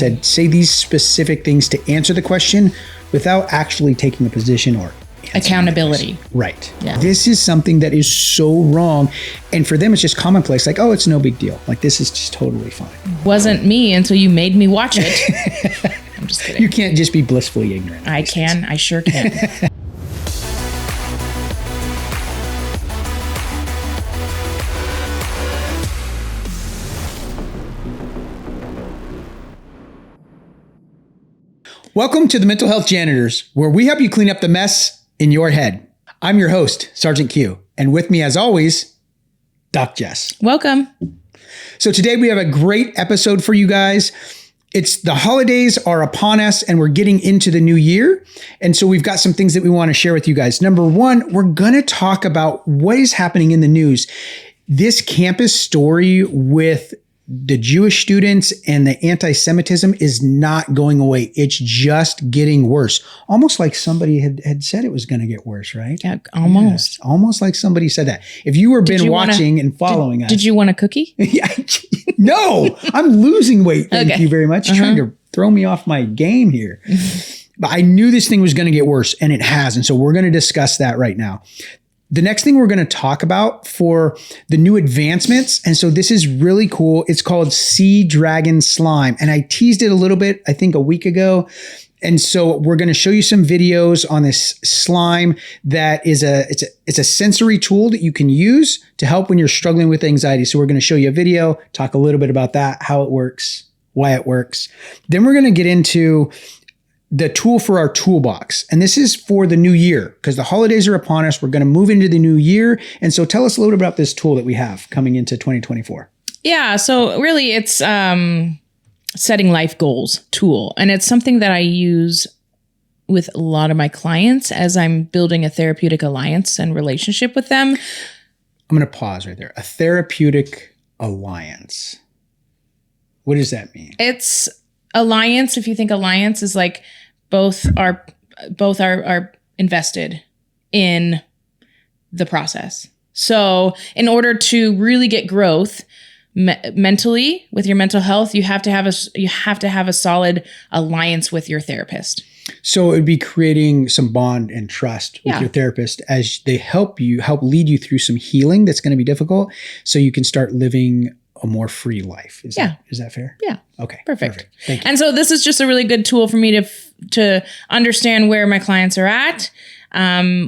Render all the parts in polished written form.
said, say these specific things to answer the question without actually taking a position or accountability. Right. Yeah. This is something that is so wrong. And for them, it's just commonplace. Like, oh, it's no big deal. Like, this is just totally fine. Wasn't me until you made me watch it. I'm just kidding. You can't just be blissfully ignorant. I can. I sure can. Welcome to the Mental Health Janitors, where we help you clean up the mess in your head. I'm your host, Sgt Q, and with me as always, Doc Jess. Welcome. So today we have a great episode for you guys. It's the holidays are upon us and we're getting into the new year. And so we've got some things that we want to share with you guys. Number one, we're going to talk about what is happening in the news. This campus story with the Jewish students and the anti-Semitism is not going away. It's just getting worse. Almost like somebody had said it was going to get worse, right? Yeah, almost. Yeah, almost like somebody said that. If you were been watching and following us. Did you want a cookie? No, I'm losing weight. Thank you very much. Trying to throw me off my game here. But I knew this thing was going to get worse, and it has. And so we're going to discuss that right now. The next thing we're going to talk about for the new advancements, and so this is really cool. It's called Sea Dragon Slime, and I teased it a little bit, I think a week ago. And so we're going to show you some videos on this slime that is it's a sensory tool that you can use to help when you're struggling with anxiety. So we're going to show you a video, talk a little bit about that, how it works, why it works. Then we're going to get into the tool for our toolbox. And this is for the new year because the holidays are upon us. We're going to move into the new year. And so tell us a little bit about this tool that we have coming into 2024. Yeah. So really it's setting life goals tool. And it's something that I use with a lot of my clients as I'm building a therapeutic alliance and relationship with them. I'm going to pause right there. A therapeutic alliance. What does that mean? It's alliance. If you think alliance is like both are invested in the process. So in order to really get growth mentally with your mental health, you have to have a solid alliance with your therapist. So it would be creating some bond and trust with your therapist as they help lead you through some healing that's going to be difficult so you can start living a more free life. Is that fair? Yeah. Okay. Perfect. Thank you. And so this is just a really good tool for me to understand where my clients are at,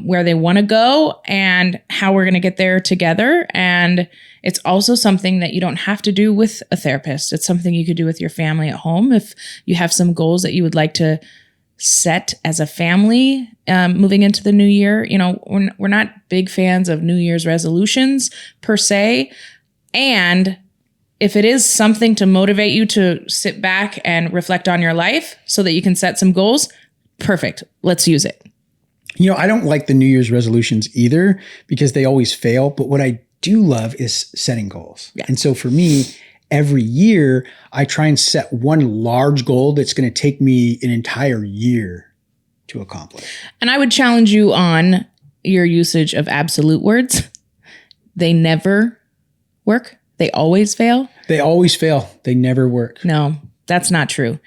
where they want to go, and how we're going to get there together. And it's also something that you don't have to do with a therapist. It's something you could do with your family at home. If you have some goals that you would like to set as a family moving into the new year, we're not big fans of New Year's resolutions per se. And if it is something to motivate you to sit back and reflect on your life so that you can set some goals, perfect. Let's use it. I don't like the New Year's resolutions either because they always fail. But what I do love is setting goals. Yeah. And so for me, every year, I try and set one large goal that's going to take me an entire year to accomplish. And I would challenge you on your usage of absolute words. They never work. They always fail. They always fail. They never work. No, that's not true.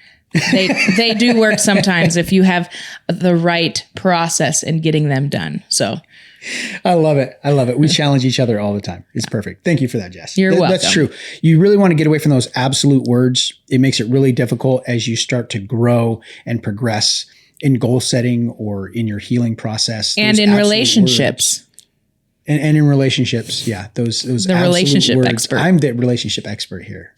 They do work sometimes if you have the right process in getting them done. So I love it. We challenge each other all the time. It's perfect. Thank you for that, Jess. You're welcome. That's true. You really want to get away from those absolute words. It makes it really difficult as you start to grow and progress in goal setting or in your healing process. And in relationships. And in relationships, yeah, those the relationship words. Expert. I'm the relationship expert here.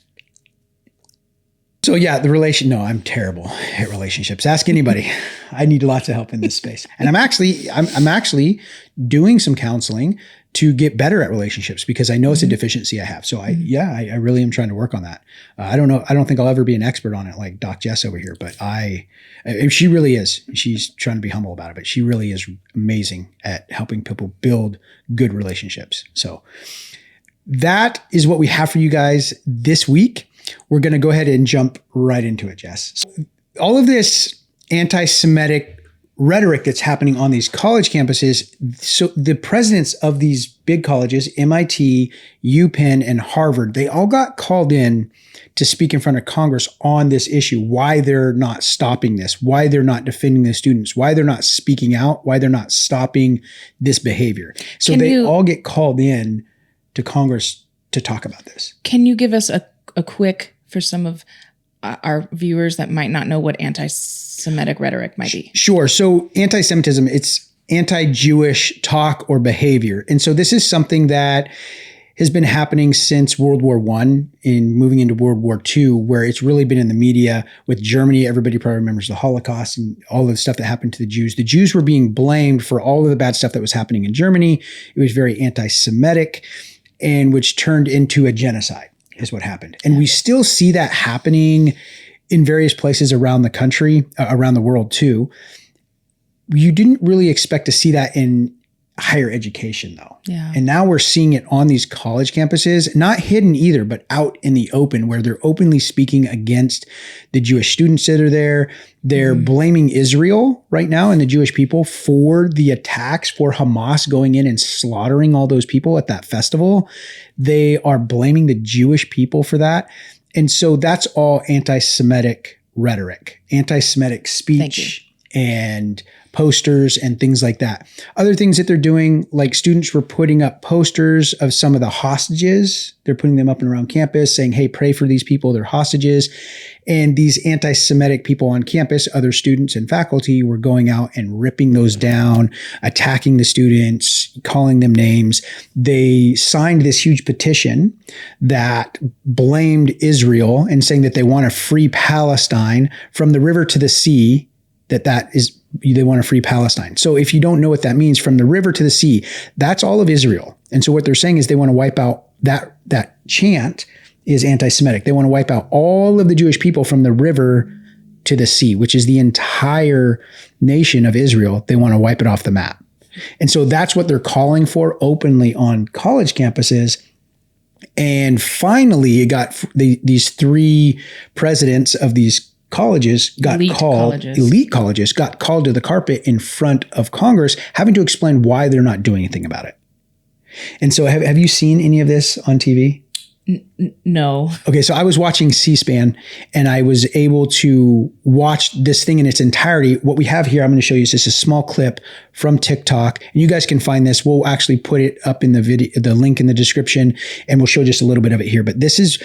So yeah, no, I'm terrible at relationships. Ask anybody. I need lots of help in this space. And I'm actually doing some counseling to get better at relationships because I know it's a deficiency I have. So I really am trying to work on that. I don't know. I don't think I'll ever be an expert on it like Doc Jess over here, but she really is. She's trying to be humble about it, but she really is amazing at helping people build good relationships. So that is what we have for you guys this week. We're going to go ahead and jump right into it, Jess. So all of this anti-Semitic rhetoric that's happening on these college campuses. So the presidents of these big colleges, MIT, UPenn, and Harvard, they all got called in to speak in front of Congress on this issue, why they're not stopping this, why they're not defending the students, why they're not speaking out, why they're not stopping this behavior. So they all get called in to Congress to talk about this. Can you give us a quick, for some of our viewers that might not know what anti-Semitic rhetoric might be? Sure. So anti-Semitism, it's anti-Jewish talk or behavior. And so this is something that has been happening since World War I and moving into World War II, where it's really been in the media with Germany. Everybody probably remembers the Holocaust and all the stuff that happened to the Jews. The Jews were being blamed for all of the bad stuff that was happening in Germany. It was very anti-Semitic, and which turned into a genocide is what happened. And we still see that happening in various places around the country, around the world too. You didn't really expect to see that in higher education though. Yeah. And now we're seeing it on these college campuses, not hidden either, but out in the open, where they're openly speaking against the Jewish students that are there. They're blaming Israel right now and the Jewish people for the attacks, for Hamas going in and slaughtering all those people at that festival. They are blaming the Jewish people for that. And so that's all anti-Semitic rhetoric, anti-Semitic speech and posters and things like that. Other things that they're doing, like students were putting up posters of some of the hostages. They're putting them up and around campus saying, hey, pray for these people, they're hostages. And these anti-Semitic people on campus, other students and faculty, were going out and ripping those down, attacking the students, calling them names. They signed this huge petition that blamed Israel and saying that they want to free Palestine from the river to the sea, they want to free Palestine. So if you don't know what that means, from the river to the sea, that's all of Israel. And so what they're saying is they want to wipe out that chant is anti-Semitic. They want to wipe out all of the Jewish people from the river to the sea, which is the entire nation of Israel. They want to wipe it off the map. And so that's what they're calling for openly on college campuses. And finally, it got these three presidents of these colleges elite colleges got called to the carpet in front of Congress, having to explain why they're not doing anything about it. And so have you seen any of this on TV? No. Okay. So I was watching C-SPAN and I was able to watch this thing in its entirety. What we have here, I'm going to show you, is just a small clip from TikTok, and you guys can find this. We'll actually put it up in the video, the link in the description, and we'll show just a little bit of it here. But this is,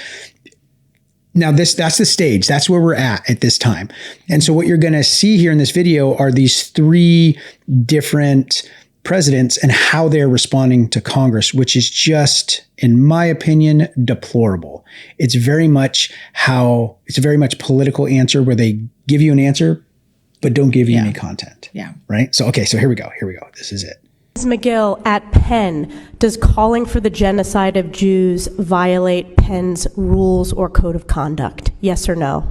that's the stage. That's where we're at this time. And so what you're going to see here in this video are these three different presidents and how they're responding to Congress, which is just, in my opinion, deplorable. It's very much a very much political answer where they give you an answer, but don't give you any content. Yeah. Right? So here we go. This is it. Ms. McGill, at Penn, does calling for the genocide of Jews violate Penn's rules or code of conduct? Yes or no?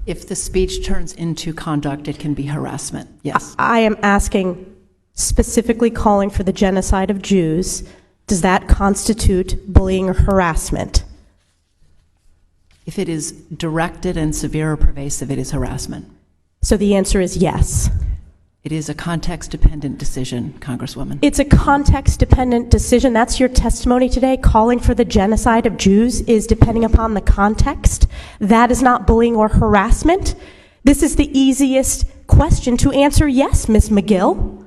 If the speech turns into conduct, it can be harassment. Yes. I am asking specifically calling for the genocide of Jews. Does that constitute bullying or harassment? If it is directed and severe or pervasive, it is harassment. So the answer is yes. It is a context-dependent decision, Congresswoman. It's a context-dependent decision. That's your testimony today. Calling for the genocide of Jews is depending upon the context. That is not bullying or harassment. This is the easiest question to answer yes, Ms. McGill.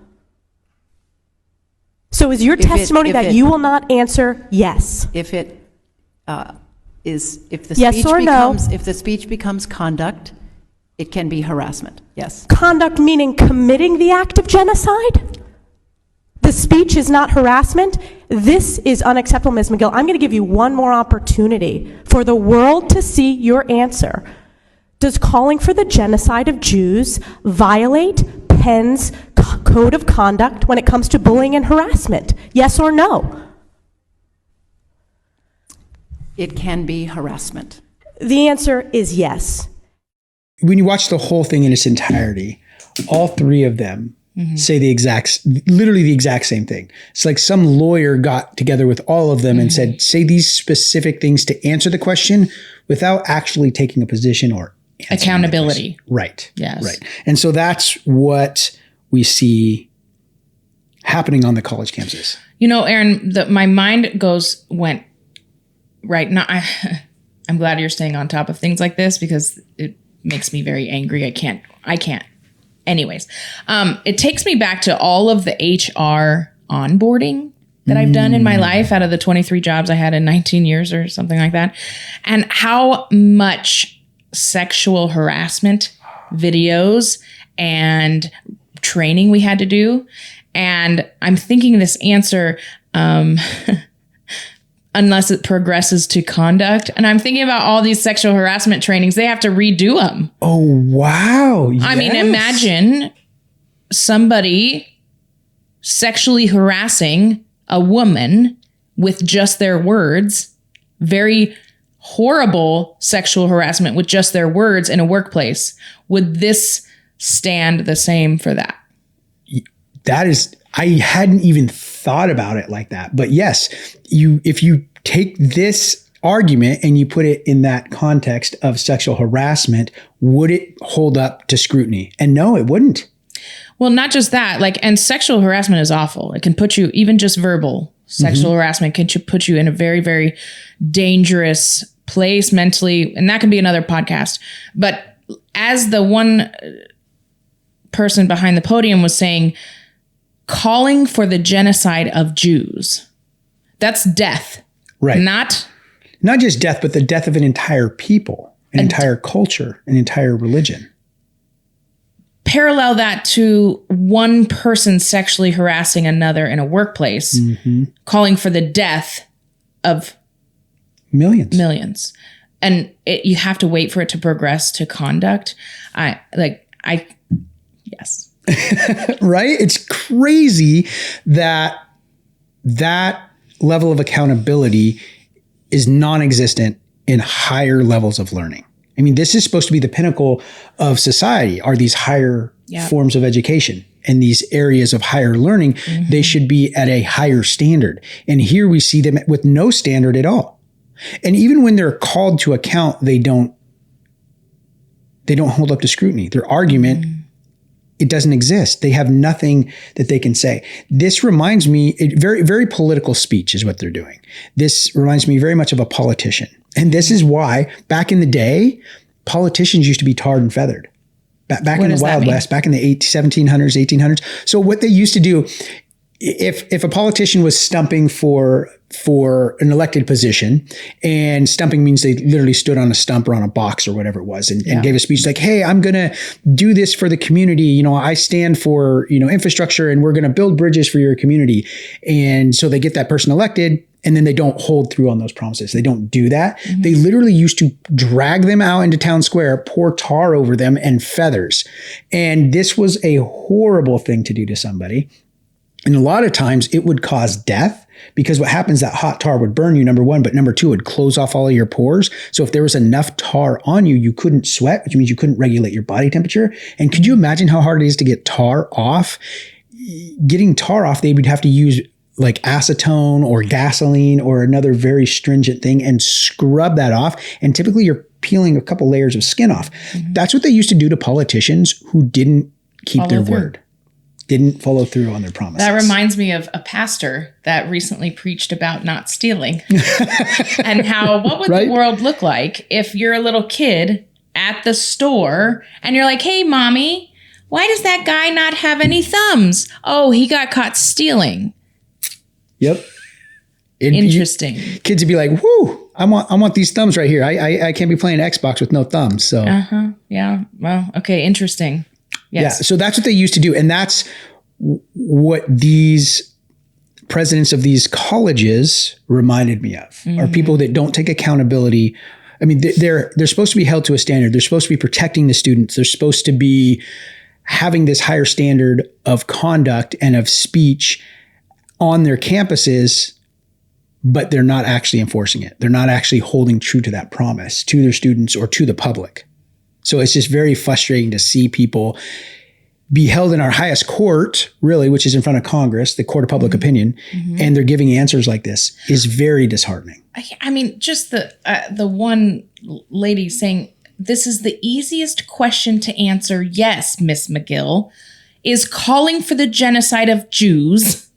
So is your testimony that you will not answer yes? If the speech becomes conduct, it can be harassment, yes. Conduct meaning committing the act of genocide? The speech is not harassment? This is unacceptable, Ms. McGill. I'm going to give you one more opportunity for the world to see your answer. Does calling for the genocide of Jews violate Penn's code of conduct when it comes to bullying and harassment? Yes or no? It can be harassment. The answer is yes. When you watch the whole thing in its entirety, all three of them say literally the exact same thing. It's like some lawyer got together with all of them and said, say these specific things to answer the question without actually taking a position or accountability. Right. Yes. Right. And so that's what we see happening on the college campuses. You know, Aaron, my mind went right now. I'm glad you're staying on top of things like this because it makes me very angry. I can't. Anyways, it takes me back to all of the HR onboarding that I've done in my life out of the 23 jobs I had in 19 years or something like that. And how much sexual harassment videos and training we had to do. And I'm thinking this answer, unless it progresses to conduct. And I'm thinking about all these sexual harassment trainings. They have to redo them. Oh, wow. Yes. I mean, imagine somebody sexually harassing a woman with just their words, very horrible sexual harassment with just their words in a workplace. Would this stand the same for that? That is, I hadn't even thought about it like that. But yes, if you take this argument and you put it in that context of sexual harassment, would it hold up to scrutiny? And no, it wouldn't. Well, not just that, and sexual harassment is awful. It can put you, even just verbal sexual harassment can put you in a very, very dangerous place mentally. And that can be another podcast. But as the one person behind the podium was saying, calling for the genocide of Jews, that's death. Right. Not just death, but the death of an entire people, an entire culture, an entire religion. Parallel that to one person sexually harassing another in a workplace, calling for the death of millions. And you have to wait for it to progress to conduct. Yes. Right? It's crazy that level of accountability is non-existent in higher levels of learning. I mean, this is supposed to be the pinnacle of society, are these higher forms of education and these areas of higher learning. They should be at a higher standard. And here we see them with no standard at all. And even when they're called to account, they don't hold up to scrutiny. Their argument, it doesn't exist. They have nothing that they can say. This reminds me, very, very political speech is what they're doing. This reminds me very much of a politician. And this is why back in the day, politicians used to be tarred and feathered. Back in the Wild West, back in the 1700s, 1800s. So what they used to do, if a politician was stumping for an elected position, and stumping means they literally stood on a stump or on a box or whatever it was and gave a speech like, hey, I'm going to do this for the community. I stand for, infrastructure, and we're going to build bridges for your community. And so they get that person elected, and then they don't hold through on those promises. They don't do that. They literally used to drag them out into town square, pour tar over them and feathers. And this was a horrible thing to do to somebody. And a lot of times it would cause death, because what happens, that hot tar would burn you, number one, but number two, it would close off all of your pores. So if there was enough tar on you, you couldn't sweat, which means you couldn't regulate your body temperature. And could you imagine how hard it is to get tar off? Getting tar off, they would have to use like acetone or gasoline or another very stringent thing and scrub that off. And typically you're peeling a couple layers of skin off. That's what they used to do to politicians who didn't keep their word. Didn't follow through on their promises. That reminds me of a pastor that recently preached about not stealing and what would the world look like if you're a little kid at the store and you're like, hey, mommy, why does that guy not have any thumbs? Oh, he got caught stealing. Yep. Interesting. Kids would be like, whoo, I want these thumbs right here. I can't be playing Xbox with no thumbs. So yeah. Well, okay. Interesting. Yes. Yeah. So that's what they used to do. And that's what these presidents of these colleges reminded me of, are people that don't take accountability. I mean, they're supposed to be held to a standard. They're supposed to be protecting the students. They're supposed to be having this higher standard of conduct and of speech on their campuses, but they're not actually enforcing it. They're not actually holding true to that promise to their students or to the public. So it's just very frustrating to see people be held in our highest court, really, which is in front of Congress, the court of public opinion, and they're giving answers like this is very disheartening. I mean, just the one lady saying, this is the easiest question to answer. Yes, Miss McGill. Is calling for the genocide of Jews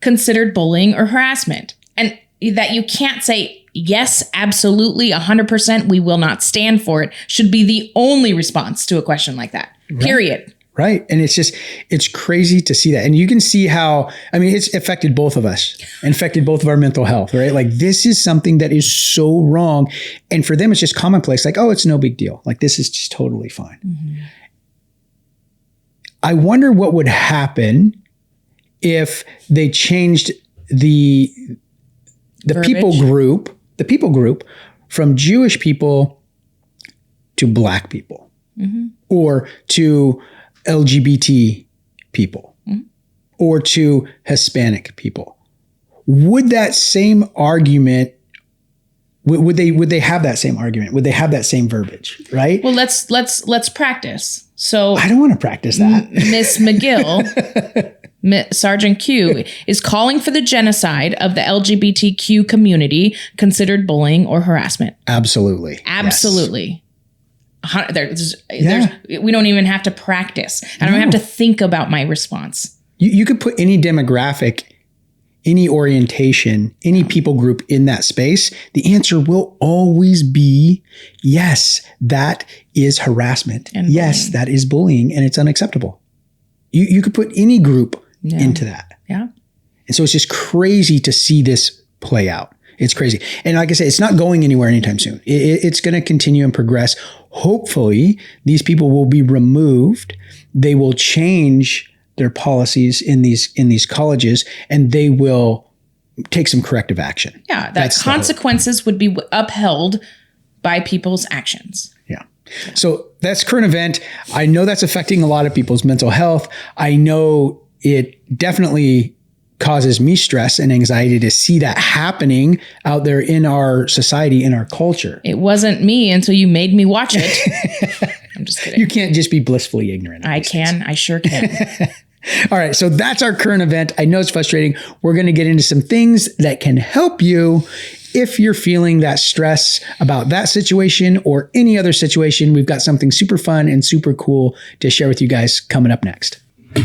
considered bullying or harassment? And that you can't say, yes, absolutely, 100%, we will not stand for it, should be the only response to a question like that, period. Right. And it's crazy to see that. And you can see how, it's affected both of us, affected both of our mental health, right? Like, this is something that is so wrong. And for them, it's just commonplace. Like, oh, it's no big deal. Like, this is just totally fine. Mm-hmm. I wonder what would happen if they changed the people group from Jewish people to Black people, or to LGBT people, or to Hispanic people. Would that same argument, would they have that same argument? Would they have that same verbiage, right? Well, let's practice. So I don't want to practice that. Miss McGill, Sgt Q, is calling for the genocide of the LGBTQ community considered bullying or harassment. Absolutely. Absolutely. Yes. We don't even have to practice. I don't have to think about my response. You could put any demographic, any orientation, any people group in that space. The answer will always be, yes, that is harassment. And yes, that is bullying, and it's unacceptable. You could put any group into that. Yeah. And so it's just crazy to see this play out. It's crazy. And like I said, it's not going anywhere anytime soon. It's going to continue and progress. Hopefully, these people will be removed. They will change their policies in these colleges, and they will take some corrective action. Yeah, that consequences would be upheld by people's actions. Yeah. So that's current event. I know that's affecting a lot of people's mental health. I know it definitely causes me stress and anxiety to see that happening out there in our society, in our culture. It wasn't me until you made me watch it. I'm just kidding. You can't just be blissfully ignorant. I can. I sure can. All right. So that's our current event. I know it's frustrating. We're going to get into some things that can help you if you're feeling that stress about that situation or any other situation. We've got something super fun and super cool to share with you guys coming up next.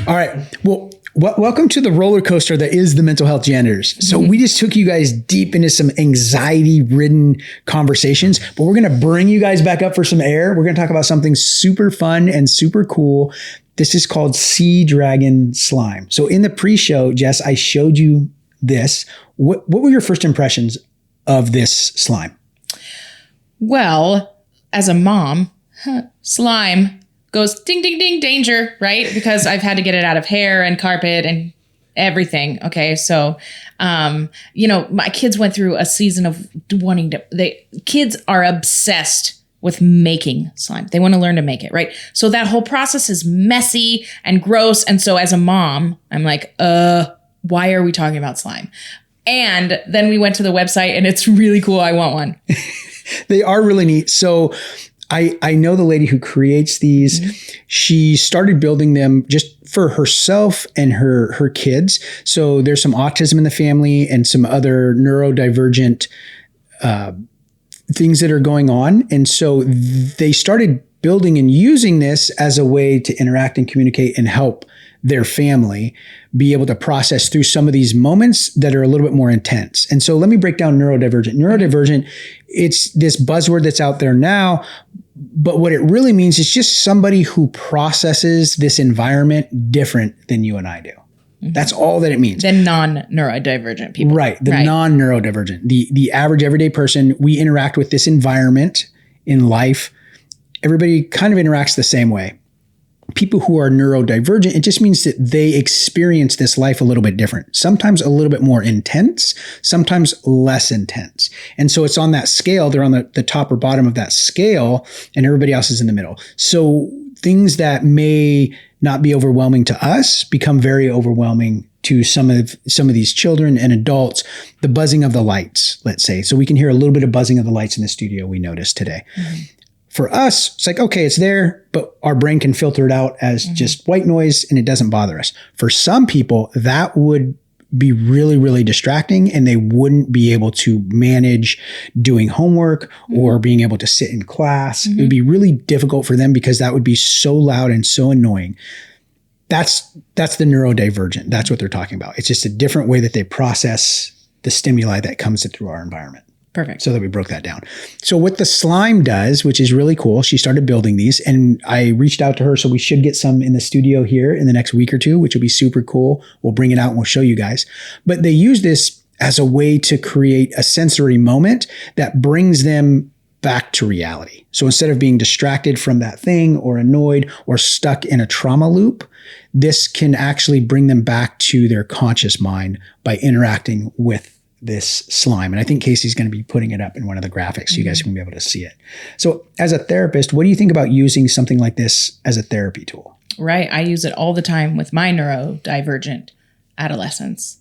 All right. Well, welcome to the roller coaster that is the Mental Health Janitors. So we just took you guys deep into some anxiety-ridden conversations, but we're going to bring you guys back up for some air. We're going to talk about something super fun and super cool. This is called sea dragon slime. So in the pre-show, Jess, I showed you this. What were your first impressions of this slime? Well, as a mom, slime goes ding, ding, ding, danger, right? Because I've had to get it out of hair and carpet and everything. Okay. So, my kids went through a season of kids are obsessed with making slime. They want to learn to make it, right? So that whole process is messy and gross. And so as a mom, I'm like, why are we talking about slime? And then we went to the website and it's really cool. I want one. They are really neat. So I know the lady who creates these. Mm-hmm. She started building them just for herself and her kids. So there's some autism in the family and some other neurodivergent things that are going on. And so they started building and using this as a way to interact and communicate and help their family be able to process through some of these moments that are a little bit more intense. And so let me break down neurodivergent. Neurodivergent, it's this buzzword that's out there now, but what it really means is just somebody who processes this environment different than you and I do. Mm-hmm. That's all that it means. The non-neurodivergent people. Right. The non-neurodivergent. The average everyday person, we interact with this environment in life. Everybody kind of interacts the same way. People who are neurodivergent, it just means that they experience this life a little bit different. Sometimes a little bit more intense, sometimes less intense. And so it's on that scale. They're on the top or bottom of that scale, and everybody else is in the middle. So things that may not be overwhelming to us become very overwhelming to some of these children and adults. The buzzing of the lights, let's say. So we can hear a little bit of buzzing of the lights in the studio we noticed today. Mm-hmm. For us, it's like, okay, it's there, but our brain can filter it out as just white noise and it doesn't bother us. For some people, that would be really, really distracting, and they wouldn't be able to manage doing homework or being able to sit in class. It would be really difficult for them because that would be so loud and so annoying. That's the neurodivergent. That's what they're talking about. It's just a different way that they process the stimuli that comes through our environment. Perfect. So that we broke that down. So what the slime does, which is really cool, she started building these, and I reached out to her. So we should get some in the studio here in the next week or two, which will be super cool. We'll bring it out and we'll show you guys. But they use this as a way to create a sensory moment that brings them back to reality. So instead of being distracted from that thing or annoyed or stuck in a trauma loop, this can actually bring them back to their conscious mind by interacting with this slime. And I think Casey's going to be putting it up in one of the graphics so you guys can be able to see it. So as a therapist, what do you think about using something like this as a therapy tool? Right. I use it all the time with my neurodivergent adolescents.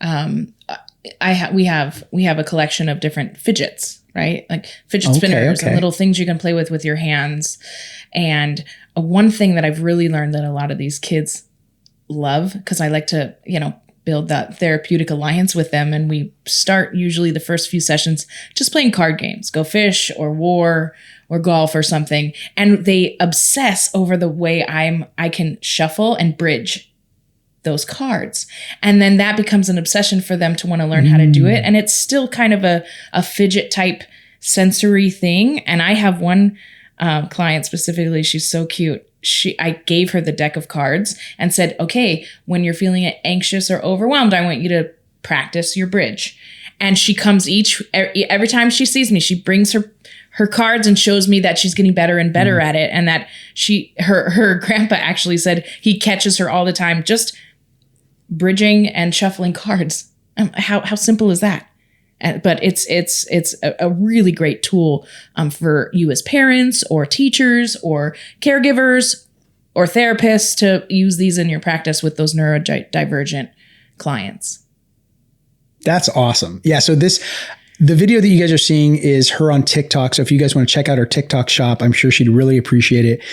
We have a collection of different fidgets, right? Like fidget spinners and little things you can play with your hands. And one thing that I've really learned that a lot of these kids love, because I like to, build that therapeutic alliance with them. And we start usually the first few sessions just playing card games, Go Fish or War or golf or something. And they obsess over the way I can shuffle and bridge those cards. And then that becomes an obsession for them to want to learn how to do it. And it's still kind of a fidget type sensory thing. And I have one client specifically, she's so cute. I gave her the deck of cards and said, okay, when you're feeling anxious or overwhelmed, I want you to practice your bridge. And she comes every time she sees me, she brings her cards and shows me that she's getting better and better at it. And that her grandpa actually said he catches her all the time, just bridging and shuffling cards. How simple is that? But it's a really great tool for you as parents or teachers or caregivers or therapists to use these in your practice with those neurodivergent clients. That's awesome. Yeah. So the video that you guys are seeing is her on TikTok. So if you guys want to check out her TikTok shop, I'm sure she'd really appreciate it.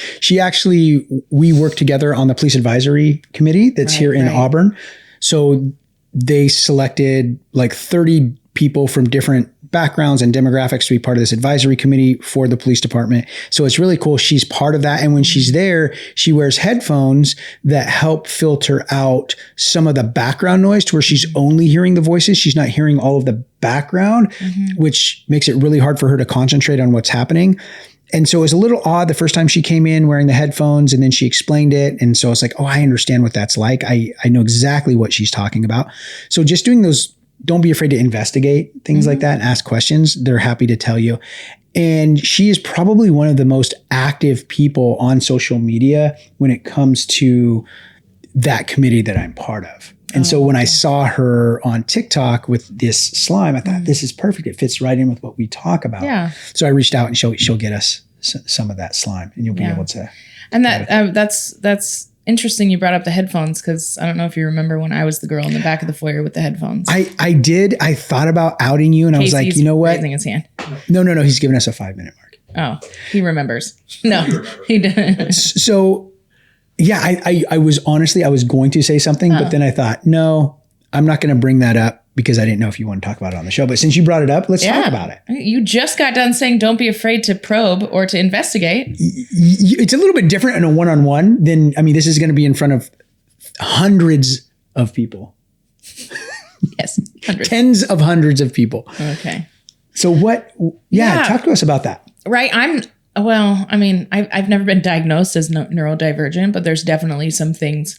We work together on the police advisory committee that's here in Auburn. So they selected like 30 people from different backgrounds and demographics to be part of this advisory committee for the police department. So it's really cool. She's part of that. And when she's there, she wears headphones that help filter out some of the background noise to where she's only hearing the voices. She's not hearing all of the background, which makes it really hard for her to concentrate on what's happening. And so it was a little odd the first time she came in wearing the headphones, and then she explained it. And so it's like, oh, I understand what that's like. I know exactly what she's talking about. So just doing those, don't be afraid to investigate things like that and ask questions. They're happy to tell you. And she is probably one of the most active people on social media when it comes to that committee that I'm part of. And so when I saw her on TikTok with this slime, I thought, this is perfect. It fits right in with what we talk about. Yeah. So I reached out and she'll get us some of that slime, and you'll be able to. And that's interesting you brought up the headphones, because I don't know if you remember when I was the girl in the back of the foyer with the headphones. I did. I thought about outing you, and Casey's I was like, you know what? Raising his hand. No. He's giving us a 5-minute mark. Oh, he remembers. No, he didn't. So, yeah, I was going to say something, but then I thought, no, I'm not going to bring that up because I didn't know if you want to talk about it on the show. But since you brought it up, let's talk about it. You just got done saying don't be afraid to probe or to investigate. It's a little bit different in a one-on-one than, this is going to be in front of hundreds of people. Yes. Hundreds. Tens of hundreds of people. Okay. So talk to us about that. Right. I've never been diagnosed as neurodivergent, but there's definitely some things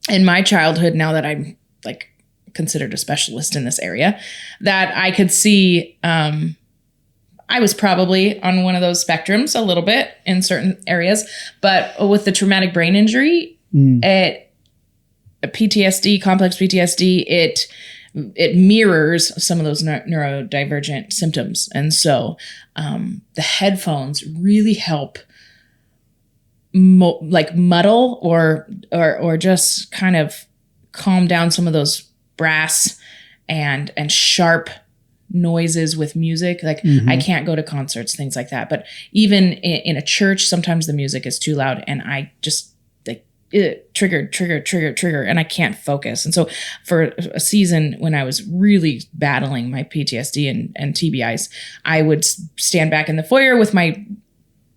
in my childhood, now that I'm like considered a specialist in this area, that I could see I was probably on one of those spectrums a little bit in certain areas, but with the traumatic brain injury, PTSD, complex PTSD, it mirrors some of those neurodivergent symptoms. And so the headphones really help muddle or just kind of calm down some of those brass and sharp noises with music. Like I can't go to concerts, things like that. But even in a church, sometimes the music is too loud, and I just trigger, and I can't focus. And so for a season when I was really battling my PTSD and TBIs, I would stand back in the foyer with my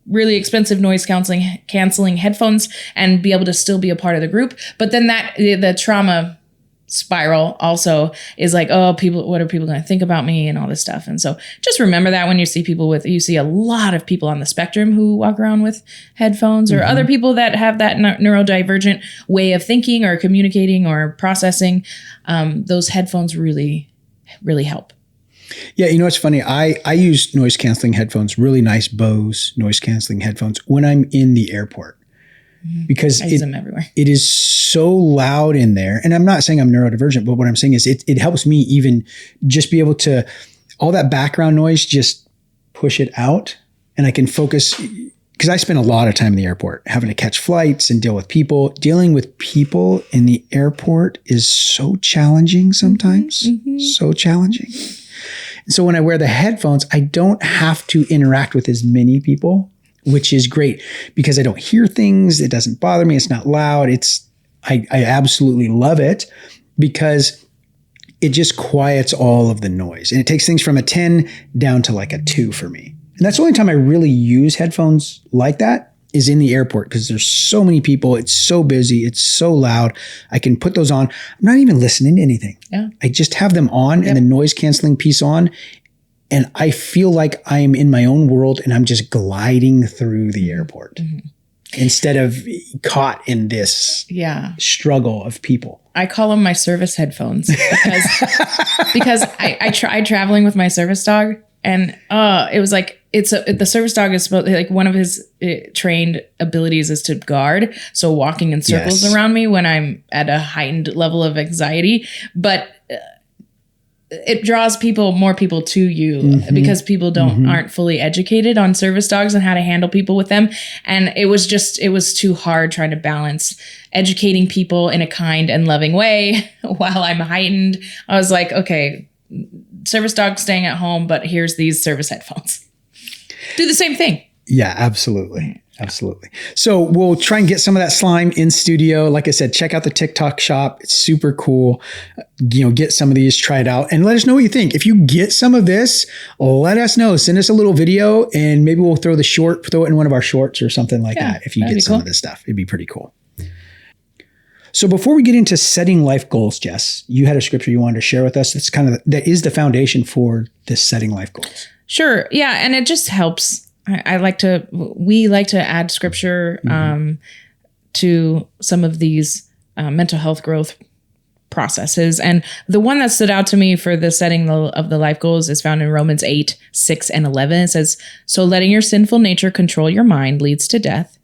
really expensive noise canceling headphones and be able to still be a part of the group. But then the trauma spiral also is like, oh, what are people going to think about me and all this stuff. And so just remember that when you see you see a lot of people on the spectrum who walk around with headphones, or other people that have that neurodivergent way of thinking or communicating or processing. Those headphones really, really help. Yeah, it's funny. I use noise canceling headphones, really nice Bose noise canceling headphones when I'm in the airport. Because I use them everywhere. It is so loud in there. And I'm not saying I'm neurodivergent, but what I'm saying is it helps me even just be able to, all that background noise, just push it out, and I can focus, because I spend a lot of time in the airport having to catch flights and deal with people. Dealing with people in the airport is so challenging sometimes, so challenging. And so when I wear the headphones, I don't have to interact with as many people, which is great because I don't hear things. It doesn't bother me. It's not loud. I absolutely love it because it just quiets all of the noise, and it takes things from a 10 down to like a 2 for me. And that's the only time I really use headphones like that is in the airport, because there's so many people. It's so busy. It's so loud. I can put those on. I'm not even listening to anything. Yeah. I just have them on and the noise canceling piece on. And I feel like I am in my own world and I'm just gliding through the airport instead of caught in this struggle of people. I call them my service headphones because I tried traveling with my service dog, and it was like, the service dog is supposed, like, one of his trained abilities is to guard. So walking in circles around me when I'm at a heightened level of anxiety, but it draws more people to you because people aren't fully educated on service dogs and how to handle people with them. And it was too hard trying to balance educating people in a kind and loving way while I'm heightened. I was like, okay, service dog staying at home, but here's these service headphones. Do the same thing. Yeah, absolutely. Absolutely. So we'll try and get some of that slime in studio. Like I said, check out the TikTok shop. It's super cool. Get some of these, try it out, and let us know what you think. If you get some of this, let us know. Send us a little video, and maybe we'll throw it in one of our shorts or something like that. If you get some of this stuff, it'd be pretty cool. So before we get into setting life goals, Jess, you had a scripture you wanted to share with us. That's that is the foundation for this setting life goals. Sure. Yeah. And it just helps. We like to add scripture to some of these mental health growth processes. And the one that stood out to me for the setting of the life goals is found in Romans 8, 6, and 11. It says, so letting your sinful nature control your mind leads to death,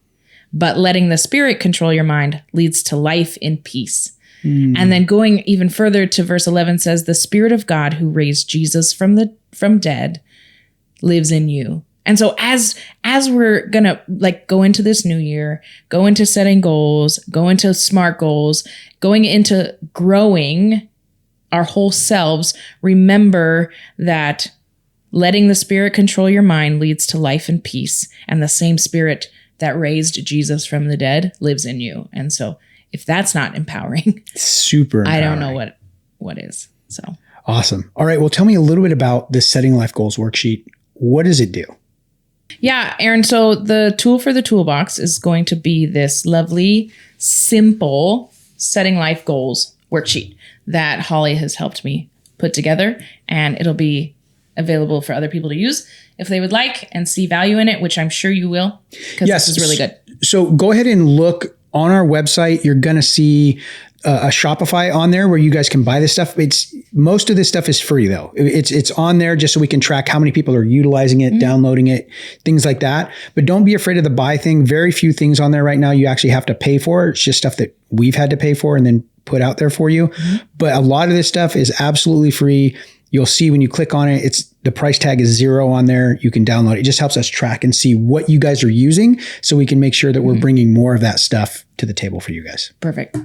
but letting the Spirit control your mind leads to life in peace. And then going even further to verse 11 says, the Spirit of God who raised Jesus from dead lives in you. And so as we're going to go into this new year, go into setting goals, go into SMART goals, going into growing our whole selves, remember that letting the Spirit control your mind leads to life and peace. And the same Spirit that raised Jesus from the dead lives in you. And so if that's not empowering, super empowering. I don't know what is. So awesome. All right. Well, tell me a little bit about this Setting Life Goals worksheet. What does it do? Yeah, Aaron. So the tool for the toolbox is going to be this lovely, simple Setting Life Goals worksheet that Holly has helped me put together. And it'll be available for other people to use if they would like and see value in it, which I'm sure you will, because this is really good. So go ahead and look on our website. You're going to see a Shopify on there where you guys can buy this stuff. Most of this stuff is free though. It's on there just so we can track how many people are utilizing it, downloading it, things like that. But don't be afraid of the buy thing. Very few things on there right now you actually have to pay for. It's just stuff that we've had to pay for and then put out there for you. But a lot of this stuff is absolutely free. You'll see when you click on it, the price tag is $0 on there. You can download it. It just helps us track and see what you guys are using so we can make sure that we're bringing more of that stuff to the table for you guys. Perfect.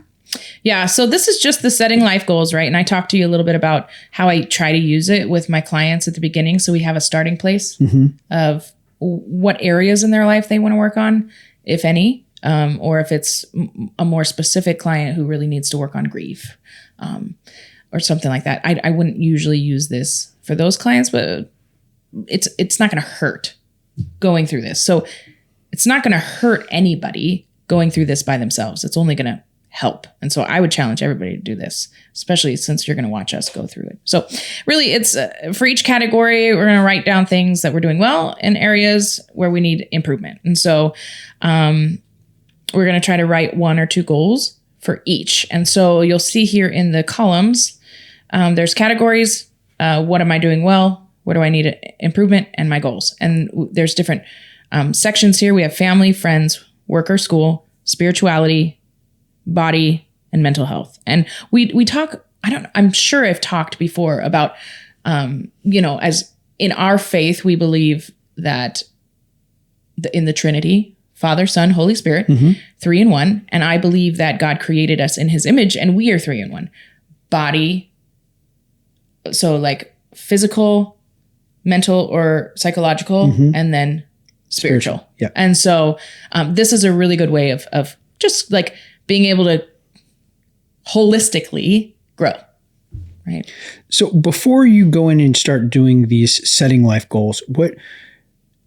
Yeah. So this is just the Setting Life Goals, right? And I talked to you a little bit about how I try to use it with my clients at the beginning. So we have a starting place of what areas in their life they want to work on, if any. or if it's a more specific client who really needs to work on grief, or something like that. I wouldn't usually use this for those clients, but it's not going to hurt going through this. So it's not going to hurt anybody going through this by themselves. It's only going to help. And so I would challenge everybody to do this, especially since you're going to watch us go through it. So really, it's for each category, we're going to write down things that we're doing well and areas where we need improvement. And so we're going to try to write 1 or 2 goals for each. And so you'll see here in the columns, there's categories. What am I doing well? Where do I need improvement? And my goals. And there's different sections here. We have family, friends, work or school, spirituality, body, and mental health. And we talk, I'm sure I've talked before about, as in our faith, we believe that in the Trinity, Father, Son, Holy Spirit, 3 in 1. And I believe that God created us in his image and we are 3 in 1. Body, so like physical, mental, or psychological, and then spiritual. Yeah. And so this is a really good way of just like being able to holistically grow, right? So before you go in and start doing these setting life goals,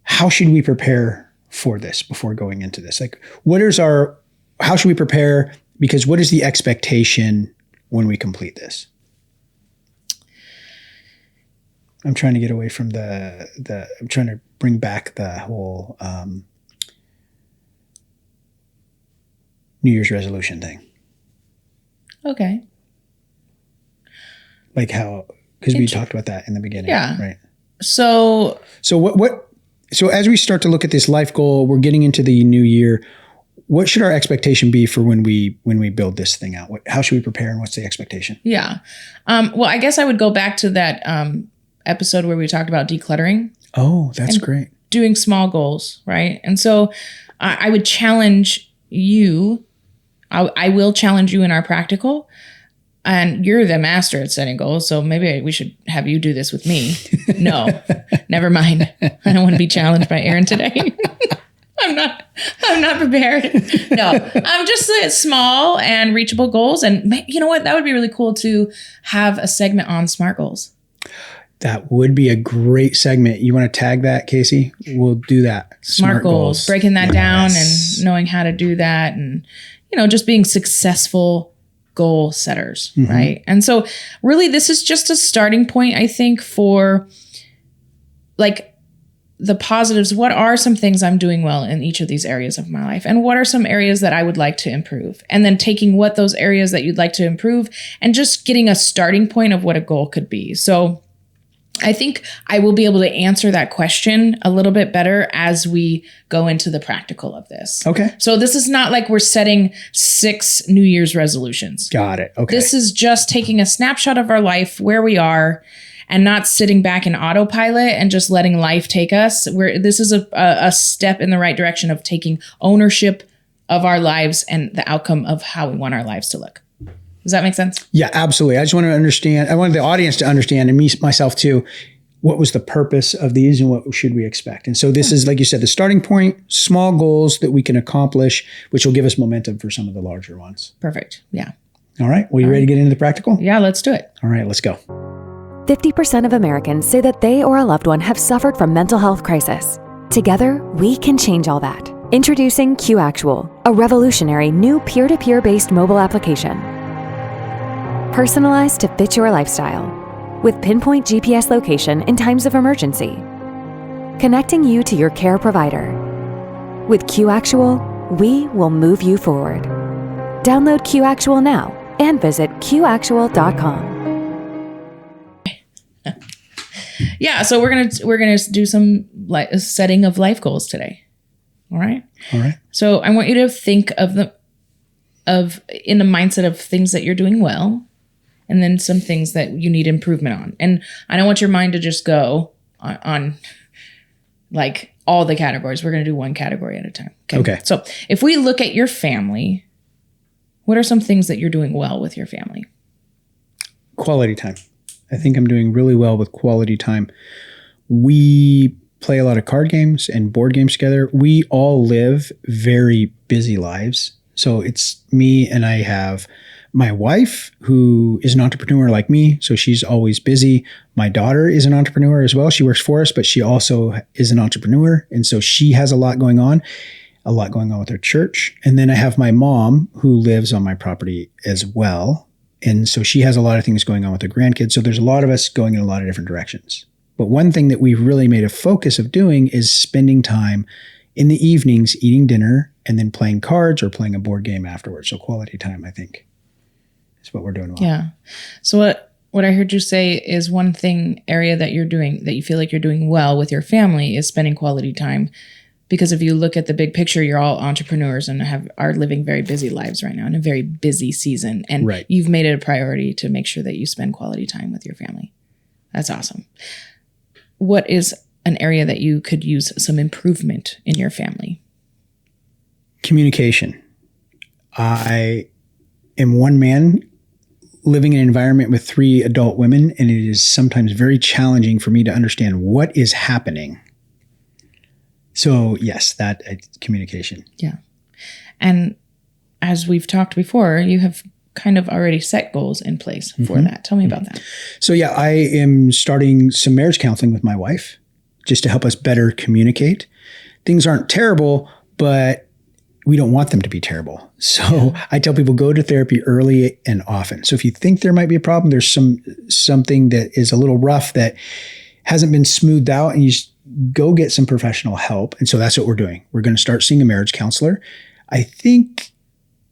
how should we prepare for this before going into this? Like, how should we prepare? Because what is the expectation when we complete this? I'm trying to get away from I'm trying to bring back the whole New Year's resolution thing. Okay. Like because we talked about that in the beginning. Yeah. Right. So so as we start to look at this life goal, we're getting into the new year. What should our expectation be for when we build this thing out? How should we prepare and what's the expectation? Yeah. Well, I guess I would go back to that episode where we talked about decluttering. Oh, that's great. Doing small goals, right? And so I would challenge you. I will challenge you in our practical, and you're the master at setting goals. So maybe we should have you do this with me. No, never mind. I don't want to be challenged by Aaron today. I'm not prepared. No, I'm just small and reachable goals. And you know what? That would be really cool to have a segment on SMART goals. That would be a great segment. You want to tag that, Casey? We'll do that. SMART goals. Breaking that down and knowing how to do that, and just being successful goal setters, right? And so really this is just a starting point, I think, for like the positives. What are some things I'm doing well in each of these areas of my life? And what are some areas that I would like to improve? And then taking what those areas that you'd like to improve and just getting a starting point of what a goal could be. So I think I will be able to answer that question a little bit better as we go into the practical of this. Okay. So this is not like we're setting 6 New Year's resolutions. Got it. Okay. This is just taking a snapshot of our life, where we are, and not sitting back in autopilot and just letting life take us. This is a step in the right direction of taking ownership of our lives and the outcome of how we want our lives to look. Does that make sense? Yeah, absolutely. I just want to understand. I wanted the audience to understand, and myself too, what was the purpose of these and what should we expect? And so this is, like you said, the starting point, small goals that we can accomplish, which will give us momentum for some of the larger ones. Perfect. Yeah. All right. Well, you ready to get into the practical? Yeah, let's do it. All right, let's go. 50% of Americans say that they or a loved one have suffered from mental health crisis. Together, we can change all that. Introducing Q Actual, a revolutionary new peer-to-peer based mobile application. Personalized to fit your lifestyle, with pinpoint GPS location in times of emergency. Connecting you to your care provider. With Q Actual, we will move you forward. Download Q Actual now and visit qactual.com. Yeah, so we're gonna do some setting of life goals today. All right. All right. So I want you to think in the mindset of things that you're doing well, and then some things that you need improvement on. And I don't want your mind to just go on like all the categories. We're going to do one category at a time. Okay. So if we look at your family, what are some things that you're doing well with your family? Quality time. I think I'm doing really well with quality time. We play a lot of card games and board games together. We all live very busy lives. So it's me, and I have my wife, who is an entrepreneur like me. So she's always busy. My daughter is an entrepreneur as well. She works for us, but she also is an entrepreneur. And so she has a lot going on with her church. And then I have my mom, who lives on my property as well. And so she has a lot of things going on with her grandkids. So there's a lot of us going in a lot of different directions. But one thing that we've really made a focus of doing is spending time in the evenings, eating dinner, and then playing cards or playing a board game afterwards. So quality time, I think, is what we're doing well. Yeah. So what I heard you say is one area that you're doing, that you feel like you're doing well with your family, is spending quality time. Because if you look at the big picture, you're all entrepreneurs and are living very busy lives right now in a very busy season. And You've made it a priority to make sure that you spend quality time with your family. That's awesome. What is an area that you could use some improvement in your family? Communication. I am one man living in an environment with 3 adult women, and it is sometimes very challenging for me to understand what is happening. So yes, that communication. Yeah. And as we've talked before, you have kind of already set goals in place for that. Tell me about that. So yeah, I am starting some marriage counseling with my wife just to help us better communicate. Things aren't terrible, but we don't want them to be terrible. So I tell people, go to therapy early and often. So if you think there might be a problem, there's something that is a little rough that hasn't been smoothed out, and you just go get some professional help. And so that's what we're doing. We're going to start seeing a marriage counselor. I think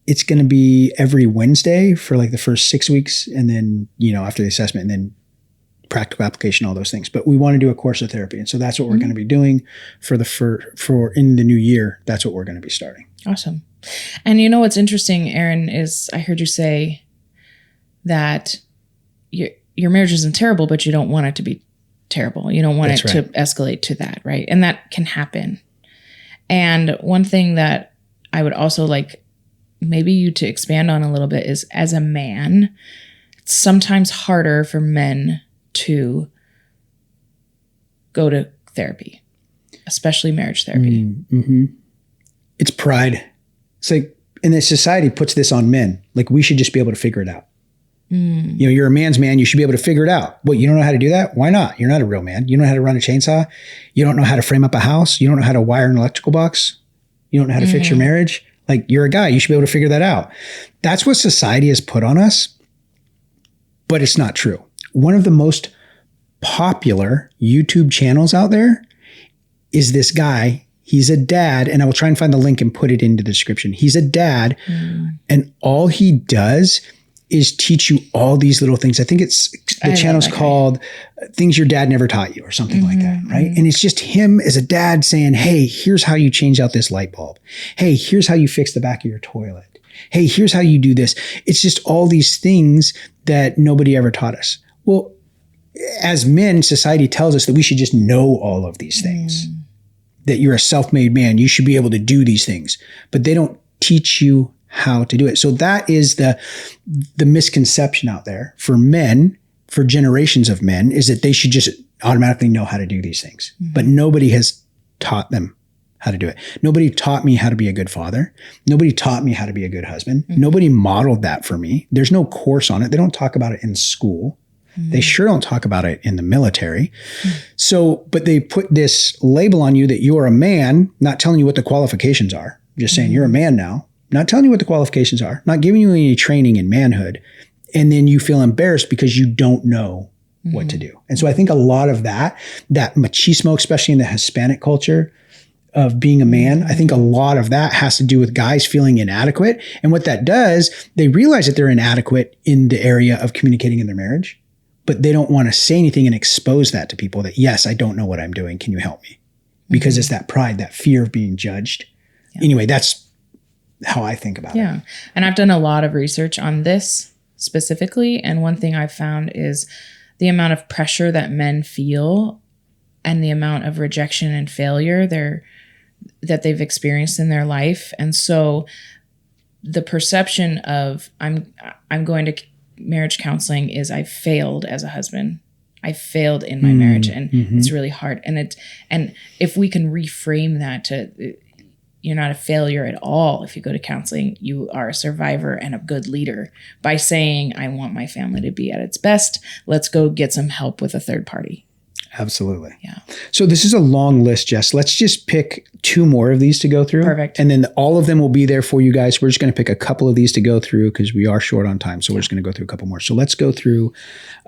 it's going to be every Wednesday for like the first 6 weeks. And then, after the assessment, and then practical application, all those things. But we want to do a course of therapy. And so that's what we're going to be doing for in the new year. That's what we're going to be starting. Awesome. And what's interesting, Aaron, is I heard you say that your marriage isn't terrible, but you don't want it to be terrible. You don't want it to escalate to that, right? And that can happen. And one thing that I would also like maybe you to expand on a little bit is, as a man, it's sometimes harder for men to go to therapy, especially marriage therapy. Mm-hmm. It's pride. It's like, and the society puts this on men. Like, we should just be able to figure it out. You're a man's man. You should be able to figure it out. What, you don't know how to do that? Why not? You're not a real man. You don't know how to run a chainsaw. You don't know how to frame up a house. You don't know how to wire an electrical box. You don't know how to fix your marriage. Like, you're a guy. You should be able to figure that out. That's what society has put on us, but it's not true. One of the most popular YouTube channels out there is this guy. He's a dad, and I will try and find the link and put it into the description. He's a dad, and all he does is teach you all these little things. I think the channel's called Things Your Dad Never Taught You or something like that, right? And it's just him as a dad saying, hey, here's how you change out this light bulb. Hey, here's how you fix the back of your toilet. Hey, here's how you do this. It's just all these things that nobody ever taught us. Well, as men, society tells us that we should just know all of these things, that you're a self-made man. You should be able to do these things, but they don't teach you how to do it. So that is the misconception out there for men, for generations of men, is that they should just automatically know how to do these things. But nobody has taught them how to do it. Nobody taught me how to be a good father. Nobody taught me how to be a good husband. Nobody modeled that for me. There's no course on it. They don't talk about it in school. They sure don't talk about it in the military. So, but they put this label on you that you are a man, not telling you what the qualifications are, just saying you're a man now, not telling you what the qualifications are, not giving you any training in manhood. And then you feel embarrassed because you don't know what to do. And so I think a lot of that machismo, especially in the Hispanic culture of being a man, I think a lot of that has to do with guys feeling inadequate. And what that does, they realize that they're inadequate in the area of communicating in their marriage, but they don't want to say anything and expose that to people that, yes, I don't know what I'm doing. Can you help me? Because it's that pride, that fear of being judged. Yeah. Anyway, that's how I think about it. Yeah. And I've done a lot of research on this specifically. And one thing I've found is the amount of pressure that men feel and the amount of rejection and failure that they've experienced in their life. And so the perception of I'm going to marriage counseling is I failed as a husband. I failed in my marriage, and it's really hard. And if we can reframe that to, you're not a failure at all. If you go to counseling, you are a survivor and a good leader by saying, I want my family to be at its best. Let's go get some help with a third party. Absolutely. Yeah. So this is a long list, Jess. Let's just pick 2 more of these to go through. Perfect. And then all of them will be there for you guys. We're just going to pick a couple of these to go through because we are short on time. So we're just going to go through a couple more. So let's go through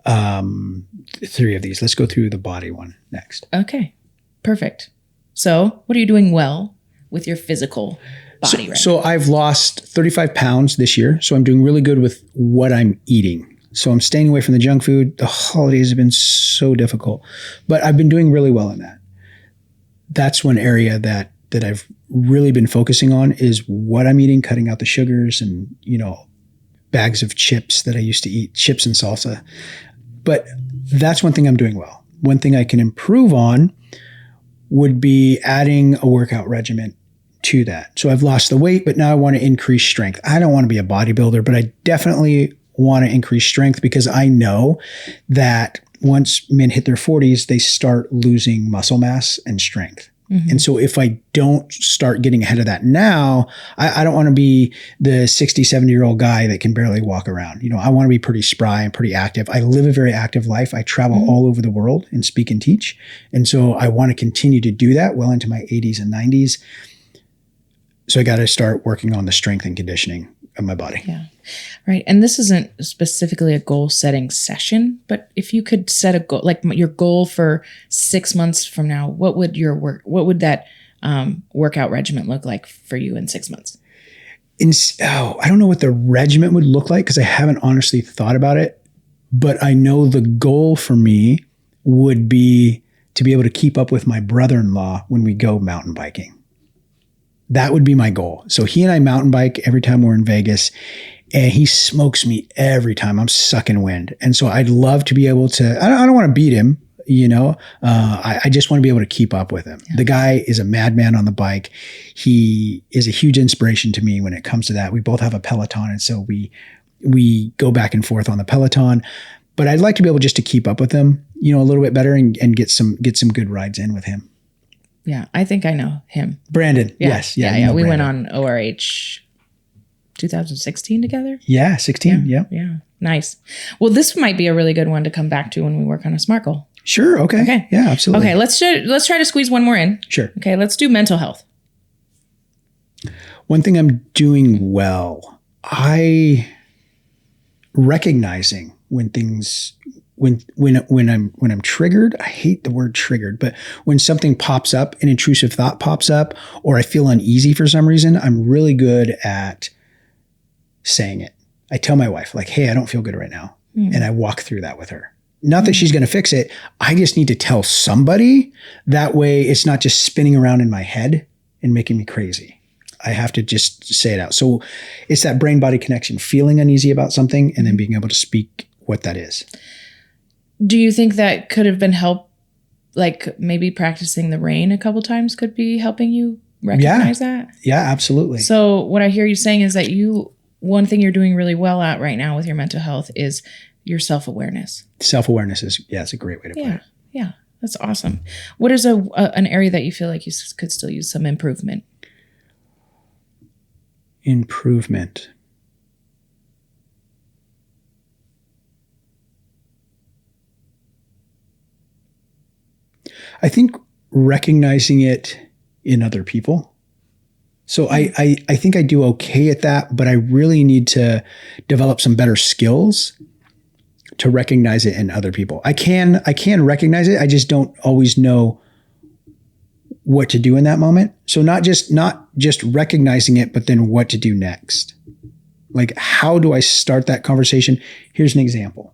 3 of these. Let's go through the body one next. Okay. Perfect. So what are you doing well with your physical body right So I've lost 35 pounds this year. So I'm doing really good with what I'm eating. So I'm staying away from the junk food. The holidays have been so difficult, but I've been doing really well in that. That's one area that I've really been focusing on is what I'm eating, cutting out the sugars and, bags of chips that I used to eat, chips and salsa. But that's one thing I'm doing well. One thing I can improve on would be adding a workout regimen to that. So I've lost the weight, but now I want to increase strength. I don't want to be a bodybuilder, but I definitely want to increase strength because I know that once men hit their 40s, they start losing muscle mass and strength. And so if I don't start getting ahead of that now, I don't want to be the 60, 70-year-old guy that can barely walk around. I want to be pretty spry and pretty active. I live a very active life. I travel all over the world and speak and teach. And so I want to continue to do that well into my 80s and 90s. So I got to start working on the strength and conditioning of my body. Yeah. Right. And this isn't specifically a goal setting session, but if you could set a goal, like your goal for 6 months from now, what would that workout regimen look like for you in 6 months? I don't know what the regimen would look like because I haven't honestly thought about it, but I know the goal for me would be to be able to keep up with my brother-in-law when we go mountain biking. That would be my goal. So he and I mountain bike every time we're in Vegas, and he smokes me every time. I'm sucking wind. And so I'd love to be able to, I don't want to beat him, I just want to be able to keep up with him. Yeah. The guy is a madman on the bike. He is a huge inspiration to me when it comes to that. We both have a Peloton. And so we go back and forth on the Peloton, but I'd like to be able just to keep up with him, a little bit better and get some good rides in with him. Yeah, I think I know him. Brandon. Yeah. Yes. Yeah. We went on ORH 2016 together. Yeah, 16. Yeah. Nice. Well, this might be a really good one to come back to when we work on a SMART goal. Sure. Okay. Yeah, absolutely. Okay. Let's try to squeeze one more in. Sure. Okay. Let's do mental health. One thing I'm doing well, recognizing when things, when I'm triggered, I hate the word triggered, but when something pops up, an intrusive thought pops up, or I feel uneasy for some reason, I'm really good at saying it. I tell my wife, like, hey, I don't feel good right now. And I walk through that with her. Not that she's going to fix it. I just need to tell somebody. That way it's not just spinning around in my head and making me crazy. I have to just say it out. So it's that brain-body connection, feeling uneasy about something and then being able to speak what that is. Do you think that could have been help, like maybe practicing the rain a couple times could be helping you recognize that? Yeah, absolutely. So what I hear you saying is that one thing you're doing really well at right now with your mental health is your self-awareness. Self-awareness is a great way to put it. Yeah, that's awesome. What is an area that you feel like you could still use some improvement? I think recognizing it in other people. So I think I do okay at that, but I really need to develop some better skills to recognize it in other people. I can recognize it. I just don't always know what to do in that moment. So not just recognizing it, but then what to do next. Like, how do I start that conversation? Here's an example.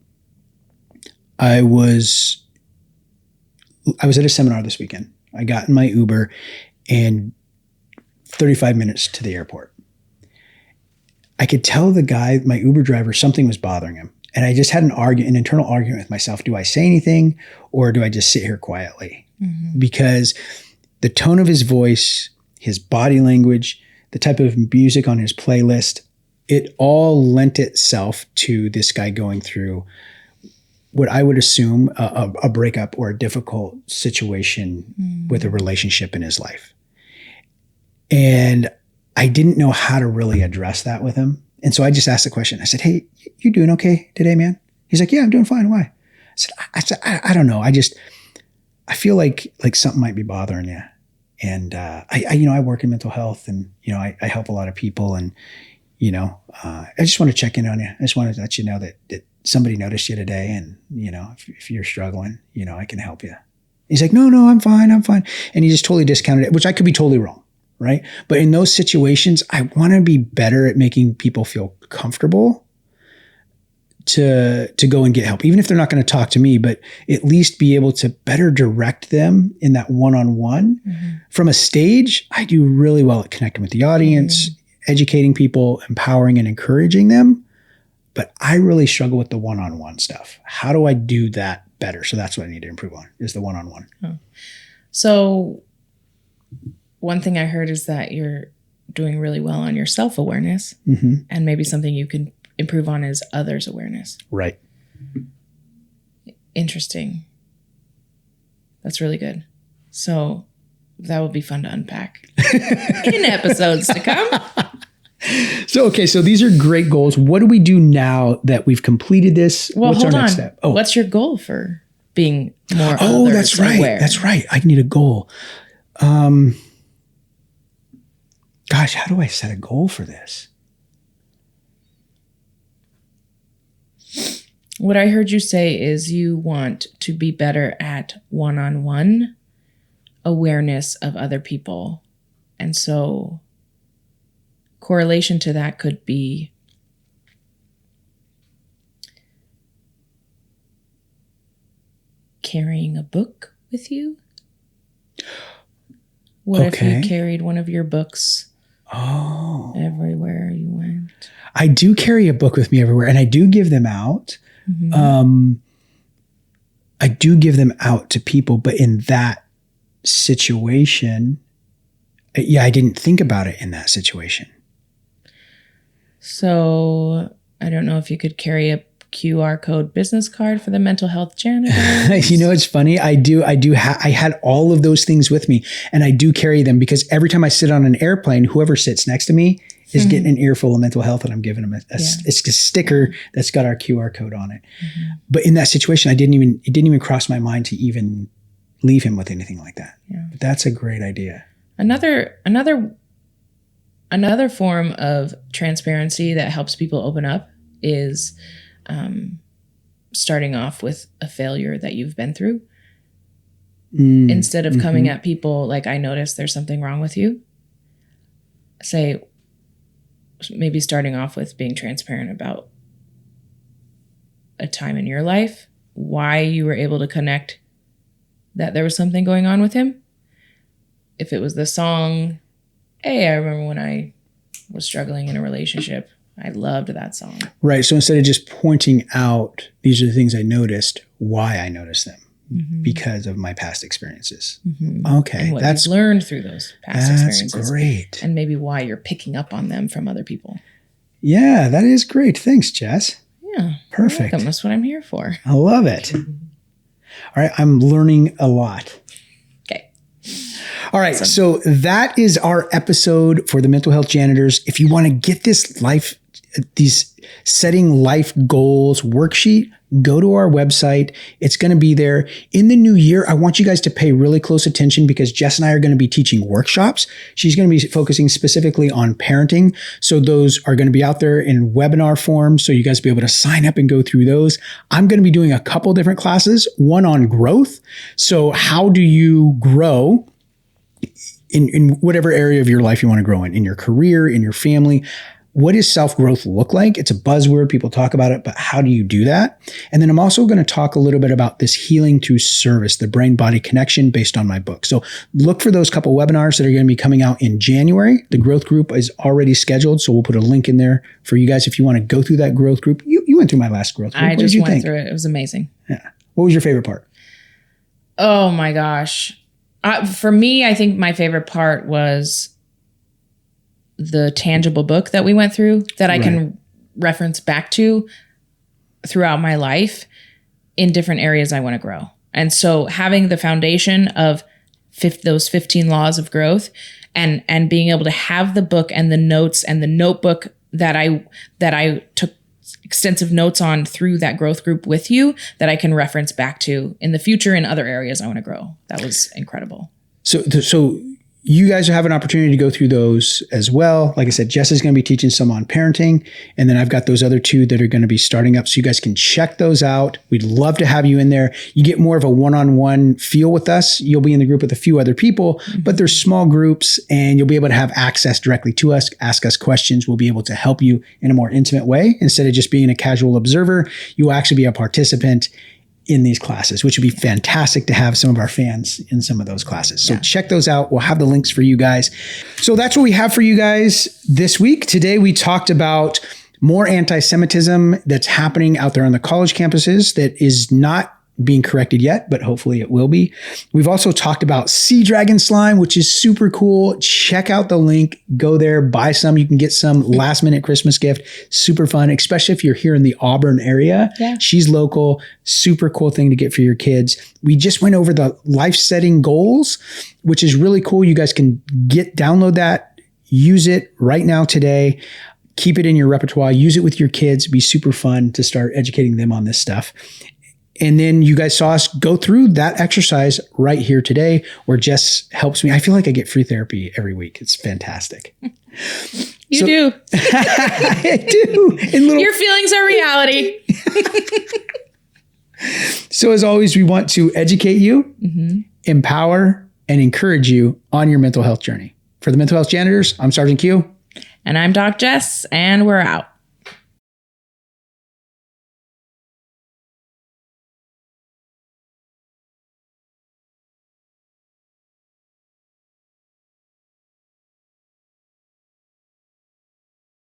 I was at a seminar this weekend. I got in my Uber and 35 minutes to the airport. I could tell the guy, my Uber driver, something was bothering him. And I just had an internal argument with myself. Do I say anything or do I just sit here quietly? Mm-hmm. Because the tone of his voice, his body language, the type of music on his playlist, it all lent itself to this guy going through what I would assume a breakup or a difficult situation with a relationship in his life. And I didn't know how to really address that with him. And so I just asked the question. I said, hey, you doing okay today, man? He's like, yeah, I'm doing fine. Why? I said, I don't know. I feel like something might be bothering you. And I work in mental health, and I help a lot of people, and I just want to check in on you. I just wanted to let you know that somebody noticed you today, and if you're struggling, I can help you. He's like, no, I'm fine, and he just totally discounted it, which I could be totally wrong, right? But in those situations, I want to be better at making people feel comfortable to go and get help, even if they're not going to talk to me, but at least be able to better direct them in that one-on-one. From a stage, I do really well at connecting with the audience, educating people, empowering and encouraging them. But I really struggle with the one-on-one stuff. How do I do that better? So that's what I need to improve on, is the one-on-one. Oh. So one thing I heard is that you're doing really well on your self-awareness, and maybe something you can improve on is others' awareness. Right. Interesting. That's really good. So that will be fun to unpack in episodes to come. So these are great goals. What do we do now that we've completed this? Well, what's hold our next on. step? Oh, what's your goal for being more others that's right. aware? That's right. I need a goal. Gosh, how do I set a goal for this? What I heard you say is you want to be better at one-on-one awareness of other people. And so correlation to that could be carrying a book with you. What if you carried one of your books everywhere you went? I do carry a book with me everywhere, and I do give them out. I do give them out to people, but in that situation, I didn't think about it in that situation. So I don't know if you could carry a QR code business card for the Mental Health Janitors. It's funny. I had all of those things with me, and I do carry them because every time I sit on an airplane, whoever sits next to me is getting an earful of mental health, and I'm giving them it's a sticker that's got our QR code on it. But in that situation, it didn't even cross my mind to even leave him with anything like that. Yeah. But that's a great idea. Another form of transparency that helps people open up is starting off with a failure that you've been through. Instead of coming at people like, I noticed there's something wrong with you. Say, maybe starting off with being transparent about a time in your life, why you were able to connect that there was something going on with him. If it was the song, hey, I remember when I was struggling in a relationship, I loved that song. Right. So instead of just pointing out, these are the things I noticed, why I noticed them. Because of my past experiences. Okay. And what you've learned through those past experiences. That's great. And maybe why you're picking up on them from other people. Yeah, that is great. Thanks, Jess. Yeah. Perfect. That's what I'm here for. I love it. All right. I'm learning a lot. Okay. All right. Awesome. So that is our episode for the Mental Health Janitors. If you want to get these setting life goals worksheet, go to our website. It's going to be there. In the new year, I want you guys to pay really close attention because Jess and I are going to be teaching workshops. She's going to be focusing specifically on parenting. So those are going to be out there in webinar form. So you guys will be able to sign up and go through those. I'm going to be doing a couple different classes, one on growth. So how do you grow in whatever area of your life you want to grow in your career, in your family? What does self-growth look like? It's a buzzword. People talk about it, but how do you do that? And then I'm also going to talk a little bit about this healing through service, the brain-body connection based on my book. So look for those couple webinars that are going to be coming out in January. The growth group is already scheduled, so we'll put a link in there for you guys if you want to go through that growth group. You went through my last growth group. I just went through it. It was amazing. Yeah. What was your favorite part? Oh my gosh. For me, I think my favorite part was the tangible book that we went through that I can reference back to throughout my life. in different areas I want to grow. And so having the foundation of those 15 laws of growth and being able to have the book and the notes and the notebook that I took extensive notes on through that growth group with you that I can reference back to in the future in other areas I want to grow. That was incredible. So you guys have an opportunity to go through those as well. Like I said, Jess is going to be teaching some on parenting. And then I've got those other 2 that are going to be starting up. So you guys can check those out. We'd love to have you in there. You get more of a one-on-one feel with us. You'll be in the group with a few other people, but there's small groups and you'll be able to have access directly to us, ask us questions. We'll be able to help you in a more intimate way. Instead of just being a casual observer, you will actually be a participant in these classes, which would be fantastic to have some of our fans in some of those classes. So check those out. We'll have the links for you guys. So that's what we have for you guys this week. Today, we talked about more anti-Semitism that's happening out there on the college campuses that is not being corrected yet, but hopefully it will be. We've also talked about sea dragon slime, which is super cool. Check out the link. Go there, buy some. You can get some last minute Christmas gift. Super fun, especially if you're here in the Auburn area. Yeah. She's local. Super cool thing to get for your kids. We just went over the life setting goals, which is really cool. You guys can download that, use it right now today. Keep it in your repertoire. Use it with your kids. Be super fun to start educating them on this stuff. And then you guys saw us go through that exercise right here today where Jess helps me. I feel like I get free therapy every week. It's fantastic. You do. I do. Your feelings are reality. So as always, we want to educate you, empower, and encourage you on your mental health journey. For the Mental Health Janitors, I'm Sgt Q. And I'm Doc Jess, and we're out.